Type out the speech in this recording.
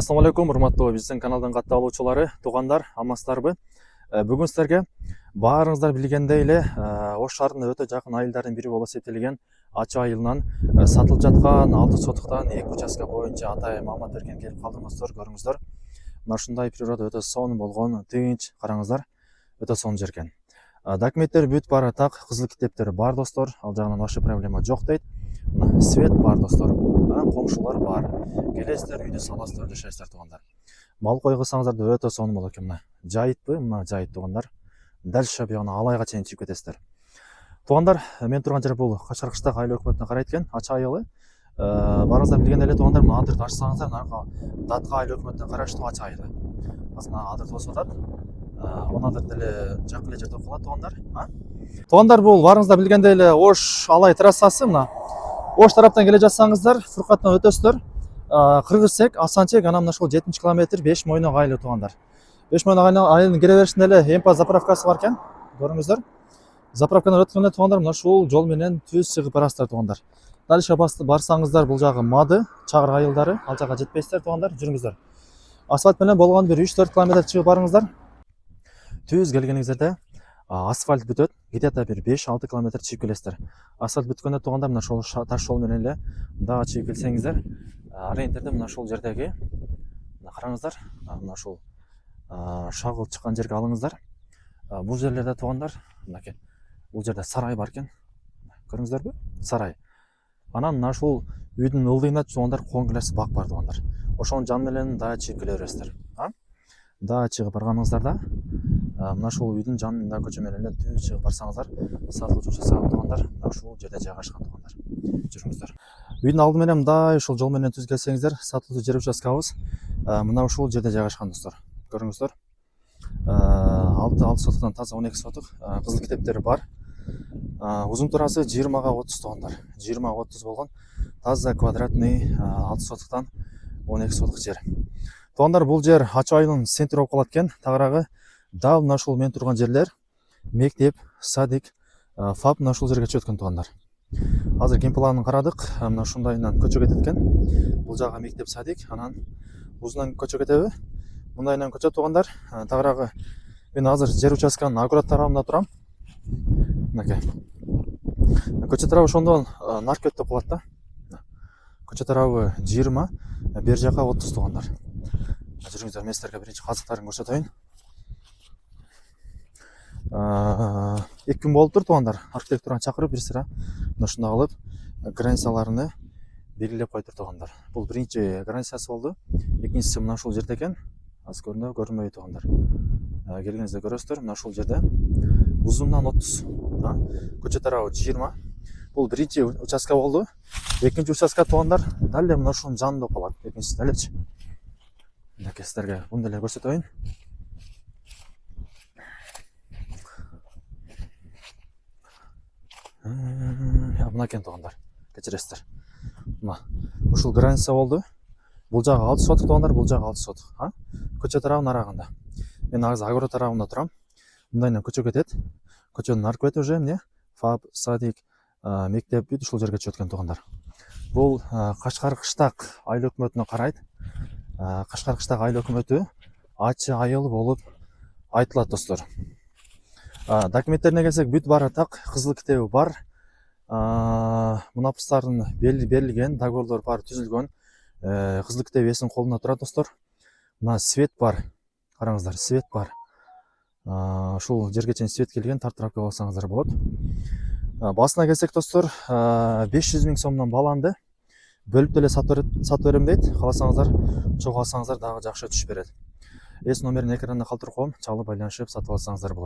Ассалаумалейкум, урматтуу биздин каналдын катталуучулары, туугандар, амансыздарбы? Бүгүн силерге баарыңыздар билгендей эле Ош шаарында өтө жакын айылдардын бири болуп эсептелген Ачы айылынан сатылып жаткан 6 сотуктан 2 участка боюнча атайын маалымат берген келип калдым достор. Көрүңүздөр. Мына ушундай природа өтө сонун болгон, тынч, караңыздар. Өтө сонун жер экен. Документтер бүт бар, так, кызыл китептер бар достор. Ал жагынан вообще проблема жок дейт. Свет бар достор. Коңшулар бар. Келесиздер, үйдү саласыздар, жашайсыздар туугандар. Мал койгусаңыздар да өтө сонун болот экен. Мына жайытпы, мына жайыт туугандар. Дәл шабыягына алайга чейин чыгып кетесиздер. Туугандар, мен турган жер бул Кашар кыштак айыл өкмөтүнө карайт экен, Ачы айылы. Барыңыздар билгендей эле туугандар, мына адырды ачсаңыздар, мына Датка айыл өкмөтүнө караштуу Ачы айылы. Азыр адырды босуп атат. Он адырды деле жакын эле жерде калат туугандар. Туугандар, бул барыңыздар билгендей эле Ош Алай трассасы. Мына Ош тараптан келе жатсаңыздар, Фуркаттан өтөсүздөр. Кыргызсек, Асанчек, анан мына ушул 7 километр Беш Мойнок айылы туугандар. Беш Мойнок айылынын кире беришинде эле МП заправкасы бар экен. Көрүңүздөр. Заправкадан өткөндө туугандар, мына ушул жол менен түз чыгып барасыздар туугандар. Дальше барсаңыздар, бул жагы Мады, Чагыр айылдары, ал жакка жетпейсиздер туугандар, жүрүңүздөр. Асфальт менен болгон бир 3-4 километр чыгып барыңыздар. Түз келгениңиздерде асфальт бүтөт, где-то бир 5-6 километр чыгып келесиздер. Асфальт бүткөндө туугандар, мына ушул таш жол менен эле дагы чыгып келсеңиздер, арендерде мына ушул жердеги, мына караңыздар, мына ушул шагыл чыккан жерге алыңыздар. Бул жерлерде туугандар, мынакей, бул жерде сарай бар экен. Көрүңүздөрбү? Сарай. Анан мына ушул үйдүн ылдыйында туугандар коң бак бар туугандар. Ошонун жаны менен дагы чыгып келе бересиздер. Дагы чыгып барганыңыздарда мына ушул үйдүн жанында көчө менен эле түз чыгып барсаңыздар, сатылуучу участка туугандар, мына ушул жерде жайгашкан туугандар. Жүрүңүздөр. Үйдүн алды менен мындай ушул жол менен түз келсеңиздер, сатылуучу жер участкабыз мына ушул жерде жайгашкан достор. Көрүңүздөр. 6 сотуктан таза 12 сотук, кызыл китептери бар. Узун турасы 20-30 туугандар. 20-30 болгон таза квадратный 6 сотуктан 12 сотук жер. Туугандар, бул жер Ачы айылынын центри болуп калат экен. Тагыраагы дал мына ушул мен турган жерлер мектеп, садик, ФАП мына ушул жерге чөткөн туугандар. Азыр генпланын карадык, мына ушундайынан көчө кетет экен. Бул жагы мектеп, садик, анан узунан көчө кетеби? Мындайынан көчө туугандар. Тагыраагы мен азыр жер участканын аккурат тарабында турам. Мынакей. Көчө тарабы ошондон наркет деп калат да. Көчө тарабы 20, бер жака 30 туугандар. Жүрүңүздөр, мен силерге биринчи казыктарын көрсөтөйүн. 2 күн болуптур туугандар. Архитектураны чакырып бир сыра мына ушундай кылып границаларыны белгилеп койдур туугандар. Бул биринчи границасы болду. Экинчиси мына ушул жерде экен. Азыр көрүнөбү, көрүнбөйбү туугандар. Келгенинизде көрөсүздөр, мына ушул жерде узундан 30, көчө тарабы 20. Бул биринчи участка болду. Экинчи участка туугандар дал эле мына ушунун жанында калат. Экинчиси делечи. Мынакей силерге муну деле көрсөтөйүн. Мынакей туугандар, кечиресиздер. Мына ушул граница болду. Бул жагы 6 сотук туугандар, бул жагы 6 сотук. Көчө тарабынын арагында. Мен азыр агро тарабында турам. Мындайынан көчө кетет. Көчөнүн аркы бети уже эмне? ФАП, садик, мектеп бүт ушул жерге чөткөн туугандар. Бул Кашар кыштак айыл өкмөтүнө карайт. Кашар кыштак айыл өкмөтү Ачы айыл болуп айтылат достор. Документтерине келсек, бүт бары так, кызыл китеби бар. Мунапыстардын берилген, договордор бар, түзүлгөн. Кызыл китеби эсинин колунда турат достор. Мына свет бар. Караңыздар, свет бар. Ушул жерге чейин свет келген, тартырап алсаңыздар болот. Басына келсек достор, 500 000 сомдон баланды. Бөлүп деле сатып берем дейт. Кааласаңыздар, чогуу алсаңыздар дагы жакшы түш берет. Эс номерин экранда калтырып коем, чалып байланышып сатып алсаңыздар болот.